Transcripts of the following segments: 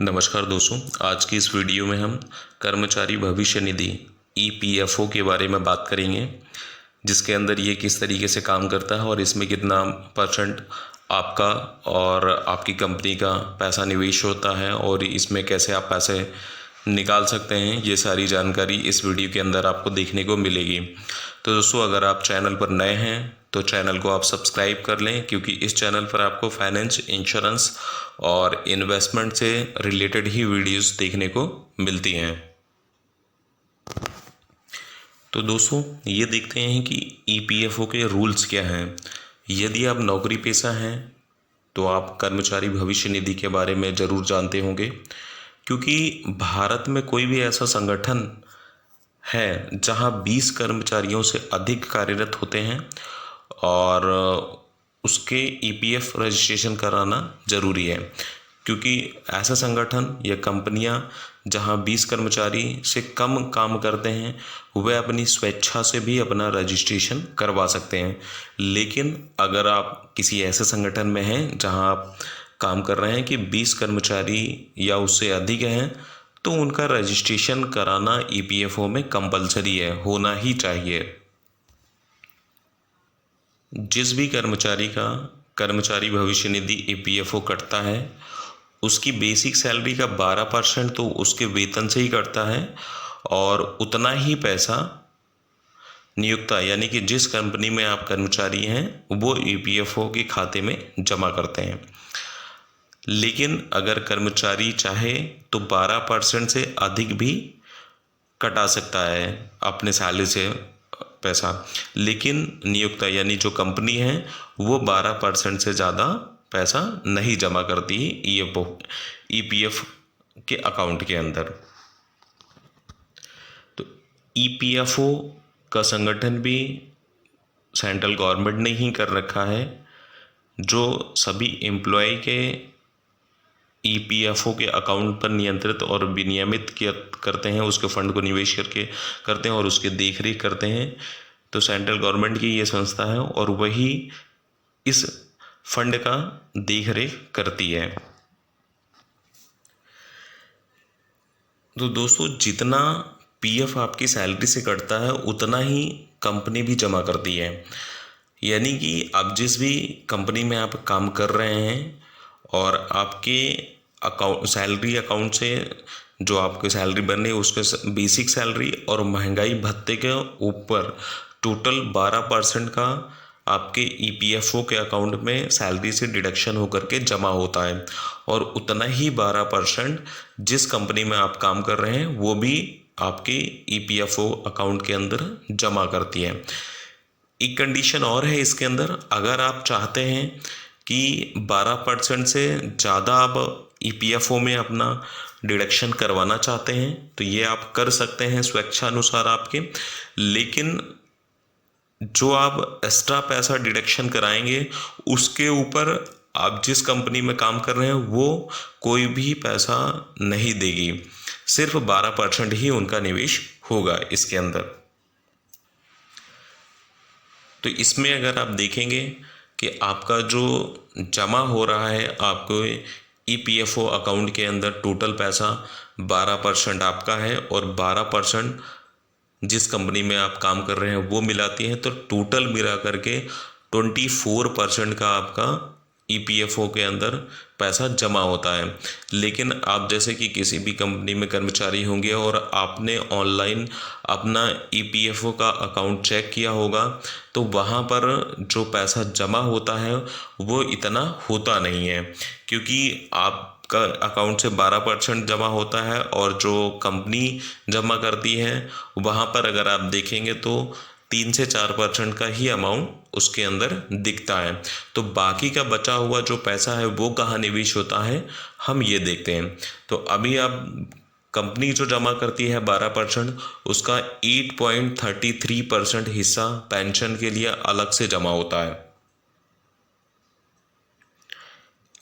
नमस्कार दोस्तों, आज की इस वीडियो में हम कर्मचारी भविष्य निधि ईपीएफओ के बारे में बात करेंगे, जिसके अंदर ये किस तरीके से काम करता है और इसमें कितना परसेंट आपका और आपकी कंपनी का पैसा निवेश होता है और इसमें कैसे आप पैसे निकाल सकते हैं। ये सारी जानकारी इस वीडियो के अंदर आपको देखने को मिलेगी। तो दोस्तों, अगर आप चैनल पर नए हैं तो चैनल को आप सब्सक्राइब कर लें, क्योंकि इस चैनल पर आपको फाइनेंस, इंश्योरेंस और इन्वेस्टमेंट से रिलेटेड ही वीडियोस देखने को मिलती हैं। तो दोस्तों, ये देखते हैं कि ईपीएफओ के रूल्स क्या हैं। यदि आप नौकरी पेशा हैं तो आप कर्मचारी भविष्य निधि के बारे में ज़रूर जानते होंगे, क्योंकि भारत में कोई भी ऐसा संगठन है जहां 20 कर्मचारियों से अधिक कार्यरत होते हैं और उसके ईपीएफ रजिस्ट्रेशन कराना ज़रूरी है। क्योंकि ऐसा संगठन या कंपनियां जहां 20 कर्मचारी से कम काम करते हैं वे अपनी स्वेच्छा से भी अपना रजिस्ट्रेशन करवा सकते हैं। लेकिन अगर आप किसी ऐसे संगठन में हैं जहां आप काम कर रहे हैं कि 20 कर्मचारी या उससे अधिक हैं, तो उनका रजिस्ट्रेशन कराना ईपीएफओ में कंपलसरी है, होना ही चाहिए। जिस भी कर्मचारी का कर्मचारी भविष्य निधि ईपीएफओ कटता है, उसकी बेसिक सैलरी का 12% तो उसके वेतन से ही कटता है और उतना ही पैसा नियोक्ता यानी कि जिस कंपनी में आप कर्मचारी हैं वो ईपीएफओ के खाते में जमा करते हैं। लेकिन अगर कर्मचारी चाहे तो 12% से अधिक भी कटा सकता है अपने सैलरी से पैसा, लेकिन नियोक्ता यानी जो कंपनी है वो 12% से ज़्यादा पैसा नहीं जमा करती ईपीएफ के अकाउंट के अंदर। तो ईपीएफओ का संगठन भी सेंट्रल गवर्नमेंट ने ही कर रखा है, जो सभी एम्प्लॉय के ईपीएफओ के अकाउंट पर नियंत्रित और विनियमित करते हैं, उसके फंड को निवेश करके करते हैं और उसके देख रेख करते हैं। तो सेंट्रल गवर्नमेंट की ये संस्था है और वही इस फंड का देख रेख करती है। तो दोस्तों, जितना पीएफ आपकी सैलरी से कटता है उतना ही कंपनी भी जमा करती है। यानी कि आप जिस भी कंपनी में आप काम कर रहे हैं और आपके सैलरी अकाउंट से जो आपकी सैलरी बन रही है उसके बेसिक सैलरी और महंगाई भत्ते के ऊपर टोटल 12% का आपके ईपीएफओ के अकाउंट में सैलरी से डिडक्शन होकर के जमा होता है और उतना ही 12% जिस कंपनी में आप काम कर रहे हैं वो भी आपके ईपीएफओ अकाउंट के अंदर जमा करती है। एक कंडीशन और है इसके अंदर, अगर आप चाहते हैं कि 12% से ज़्यादा आप ईपीएफओ में अपना डिडक्शन करवाना चाहते हैं तो ये आप कर सकते हैं स्वेच्छानुसार आपके। लेकिन जो आप एक्स्ट्रा पैसा डिडक्शन कराएंगे उसके ऊपर आप जिस कंपनी में काम कर रहे हैं वो कोई भी पैसा नहीं देगी, सिर्फ 12% ही उनका निवेश होगा इसके अंदर। तो इसमें अगर आप देखेंगे कि आपका जो जमा हो रहा है आपको ईपीएफओ अकाउंट के अंदर टोटल पैसा 12% आपका है और 12% जिस कंपनी में आप काम कर रहे हैं वो मिलाती है, तो टोटल मिला करके 24% का आपका ईपीएफओ के अंदर पैसा जमा होता है। लेकिन आप जैसे कि किसी भी कंपनी में कर्मचारी होंगे और आपने ऑनलाइन अपना ईपीएफओ का अकाउंट चेक किया होगा तो वहाँ पर जो पैसा जमा होता है वो इतना होता नहीं है, क्योंकि आपका अकाउंट से 12% जमा होता है और जो कंपनी जमा करती है वहाँ पर अगर आप देखेंगे तो 3 से 4% का ही अमाउंट उसके अंदर दिखता है। तो बाकी का बचा हुआ जो पैसा है वो कहाँ निवेश होता है, हम ये देखते हैं। तो अभी आप कंपनी जो जमा करती है 12%, उसका 8.33% हिस्सा पेंशन के लिए अलग से जमा होता है।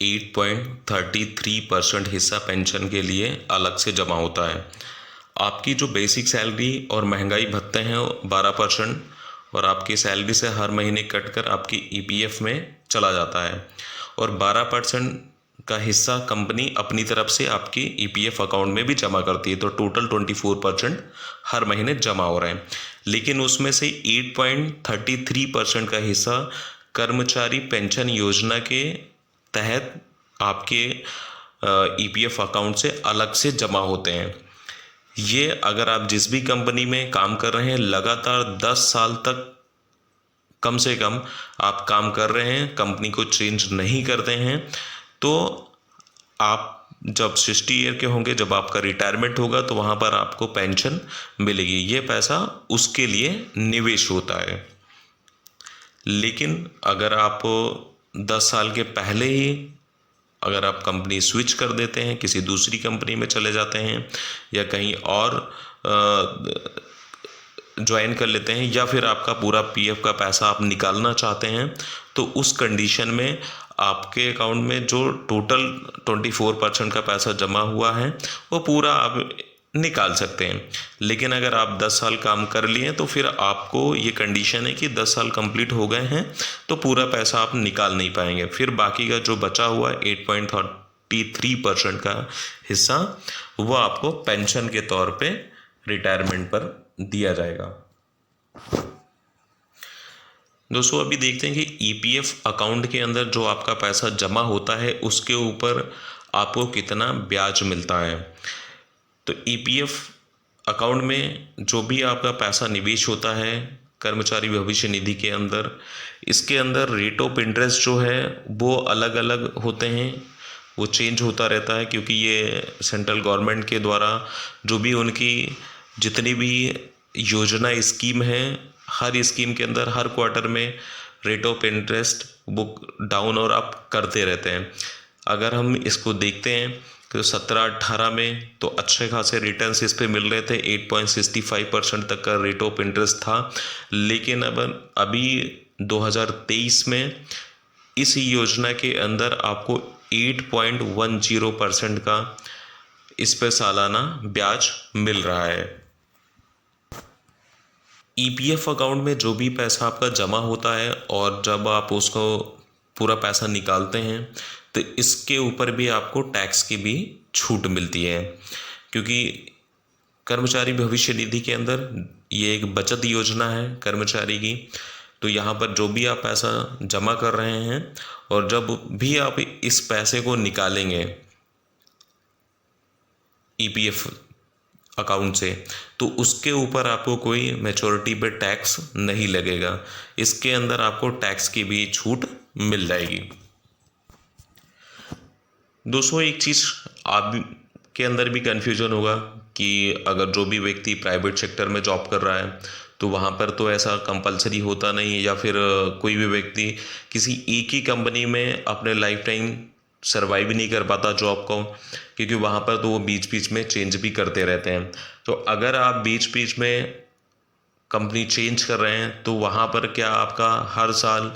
8.33% हिस्सा पेंशन के लिए अलग से जमा होता है। आपकी जो बेसिक सैलरी और महंगाई भत्ते हैं 12% और आपकी सैलरी से हर महीने कट कर आपकी ईपीएफ में चला जाता है और 12% का हिस्सा कंपनी अपनी तरफ से आपकी ईपीएफ अकाउंट में भी जमा करती है, तो टोटल 24% हर महीने जमा हो रहे हैं। लेकिन उसमें से 8.33% का हिस्सा कर्मचारी पेंशन योजना के तहत आपके ईपीएफ अकाउंट से अलग से जमा होते हैं। ये अगर आप जिस भी कंपनी में काम कर रहे हैं, लगातार 10 साल तक कम से कम आप काम कर रहे हैं, कंपनी को चेंज नहीं करते हैं, तो आप जब 60 ईयर के होंगे, जब आपका रिटायरमेंट होगा, तो वहाँ पर आपको पेंशन मिलेगी। ये पैसा उसके लिए निवेश होता है। लेकिन अगर आप 10 साल के पहले ही अगर आप कंपनी स्विच कर देते हैं, किसी दूसरी कंपनी में चले जाते हैं या कहीं और ज्वाइन कर लेते हैं, या फिर आपका पूरा पीएफ का पैसा आप निकालना चाहते हैं, तो उस कंडीशन में आपके अकाउंट में जो टोटल 24% का पैसा जमा हुआ है वो पूरा आप निकाल सकते हैं। लेकिन अगर आप 10 साल काम कर लिए तो फिर आपको ये कंडीशन है कि 10 साल कंप्लीट हो गए हैं तो पूरा पैसा आप निकाल नहीं पाएंगे। फिर बाकी का जो बचा हुआ 8.33% का हिस्सा वो आपको पेंशन के तौर पे रिटायरमेंट पर दिया जाएगा। दोस्तों अभी देखते हैं कि ईपीएफ अकाउंट के अंदर जो आपका पैसा जमा होता है उसके ऊपर आपको कितना ब्याज मिलता है। तो ईपीएफ अकाउंट में जो भी आपका पैसा निवेश होता है कर्मचारी भविष्य निधि के अंदर, इसके अंदर रेट ऑफ इंटरेस्ट जो है वो अलग अलग होते हैं, वो चेंज होता रहता है, क्योंकि ये सेंट्रल गवर्नमेंट के द्वारा जो भी उनकी जितनी भी योजना स्कीम है, हर स्कीम के अंदर हर क्वार्टर में रेट ऑफ इंटरेस्ट वो डाउन और अप करते रहते हैं। अगर हम इसको देखते हैं तो 17-18 में तो अच्छे खासे रिटर्न्स इस पे मिल रहे थे, 8.65% तक का रेट ऑफ इंटरेस्ट था। लेकिन अब अभी 2023 में इस योजना के अंदर आपको 8.10% का इस पे सालाना ब्याज मिल रहा है। ईपीएफ अकाउंट में जो भी पैसा आपका जमा होता है और जब आप उसको पूरा पैसा निकालते हैं तो इसके ऊपर भी आपको टैक्स की भी छूट मिलती है, क्योंकि कर्मचारी भविष्य निधि के अंदर ये एक बचत योजना है कर्मचारी की। तो यहाँ पर जो भी आप पैसा जमा कर रहे हैं और जब भी आप इस पैसे को निकालेंगे ईपीएफ अकाउंट से, तो उसके ऊपर आपको कोई मैच्योरिटी पे टैक्स नहीं लगेगा। इसके अंदर आपको टैक्स की भी छूट मिल जाएगी। दोस्तों एक चीज़ आप के अंदर भी कन्फ्यूजन होगा कि अगर जो भी व्यक्ति प्राइवेट सेक्टर में जॉब कर रहा है तो वहाँ पर तो ऐसा कंपलसरी होता नहीं है, या फिर कोई भी व्यक्ति किसी एक ही कंपनी में अपने लाइफ टाइम सर्वाइव नहीं कर पाता जॉब को, क्योंकि वहाँ पर तो वो बीच बीच में चेंज भी करते रहते हैं। तो अगर आप बीच बीच में कंपनी चेंज कर रहे हैं तो वहाँ पर क्या आपका हर साल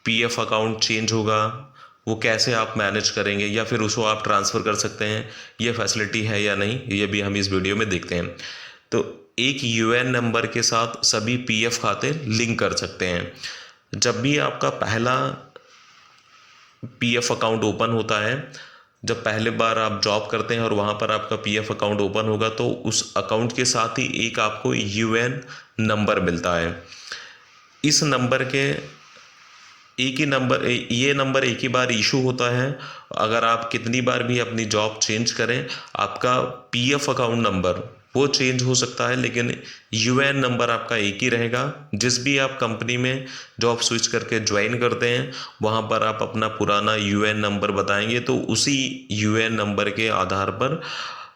पीएफ अकाउंट चेंज होगा, वो कैसे आप मैनेज करेंगे, या फिर उसको आप ट्रांसफ़र कर सकते हैं, ये फैसिलिटी है या नहीं, ये भी हम इस वीडियो में देखते हैं। तो एक यूएन नंबर के साथ सभी पीएफ खाते लिंक कर सकते हैं। जब भी आपका पहला पीएफ अकाउंट ओपन होता है, जब पहले बार आप जॉब करते हैं और वहाँ पर आपका पीएफ अकाउंट ओपन होगा, तो उस अकाउंट के साथ ही एक आपको यूएन नंबर मिलता है। इस नंबर के एक ही नंबर, ये नंबर एक ही बार इशू होता है। अगर आप कितनी बार भी अपनी जॉब चेंज करें, आपका पीएफ अकाउंट नंबर वो चेंज हो सकता है, लेकिन यूएन नंबर आपका एक ही रहेगा। जिस भी आप कंपनी में जॉब स्विच करके ज्वाइन करते हैं वहाँ पर आप अपना पुराना यूएन नंबर बताएंगे, तो उसी यूएन नंबर के आधार पर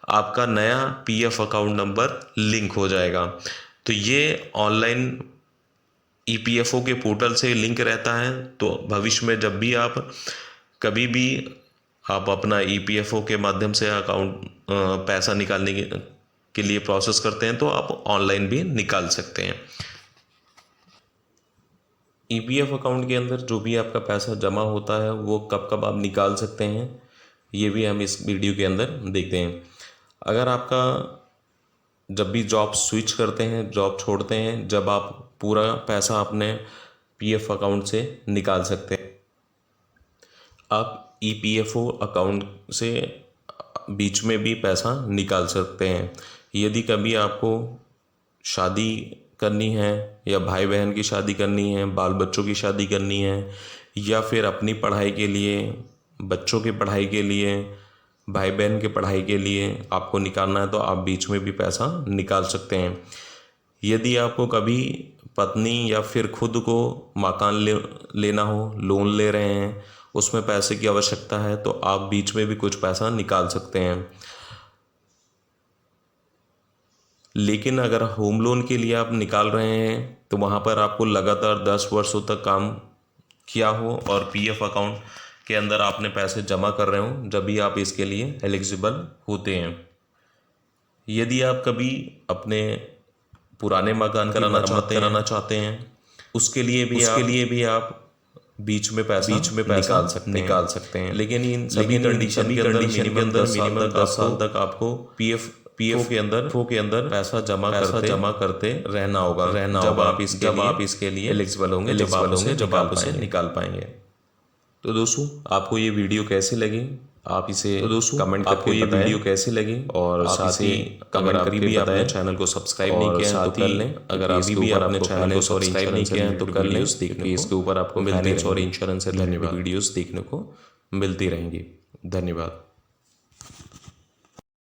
आपका नया पीएफ अकाउंट नंबर लिंक हो जाएगा। तो ये ऑनलाइन ईपीएफओ के पोर्टल से लिंक रहता है। तो भविष्य में जब भी आप कभी भी आप अपना ईपीएफओ के माध्यम से अकाउंट पैसा निकालने के लिए प्रोसेस करते हैं तो आप ऑनलाइन भी निकाल सकते हैं। ईपीएफ अकाउंट के अंदर जो भी आपका पैसा जमा होता है वो कब कब आप निकाल सकते हैं, ये भी हम इस वीडियो के अंदर देखते हैं। अगर आपका जब भी जॉब स्विच करते हैं, जॉब छोड़ते हैं, जब आप पूरा पैसा अपने पीएफ अकाउंट से निकाल सकते हैं। आप EPFO अकाउंट से बीच में भी पैसा निकाल सकते हैं। यदि कभी आपको शादी करनी है या भाई बहन की शादी करनी है, बाल बच्चों की शादी करनी है, या फिर अपनी पढ़ाई के लिए, बच्चों की पढ़ाई के लिए, भाई बहन के पढ़ाई के लिए आपको निकालना है, तो आप बीच में भी पैसा निकाल सकते हैं। यदि आपको कभी पत्नी या फिर खुद को मकान लेना हो, लोन ले रहे हैं, उसमें पैसे की आवश्यकता है, तो आप बीच में भी कुछ पैसा निकाल सकते हैं। लेकिन अगर होम लोन के लिए आप निकाल रहे हैं तो वहाँ पर आपको लगातार 10 वर्षों तक काम किया हो और PF अकाउंट के अंदर आपने पैसे जमा कर रहे हो, जब भी आप इसके लिए एलिजिबल होते हैं। यदि आप कभी अपने पुराने मकान की मरम्मत कराना चाहते हैं, उसके लिए भी आप बीच में पैसा निकाल सकते हैं। लेकिन इन सभी कंडीशन के अंदर मिनिमम 10 साल तक आपको PF के अंदर पैसा जमा करते रहना होगा जब आप इसके लिए एलिजिबल होंगे, जब आप उसे निकाल पाएंगे। तो दोस्तों, आपको ये वीडियो कैसी लगी, आप इसे कमेंट करके ये वीडियो कैसी लगी, और साथ ही अगर अभी भी आपने चैनल को सब्सक्राइब नहीं किया है तो कर लें। अगर अभी भी आपने चैनल को सब्सक्राइब नहीं किया है तो कर लें, क्योंकि इसके ऊपर आपको फाइनेंस और इंश्योरेंस से रिलेटेड वीडियोस देखने को मिलती रहेंगी। धन्यवाद।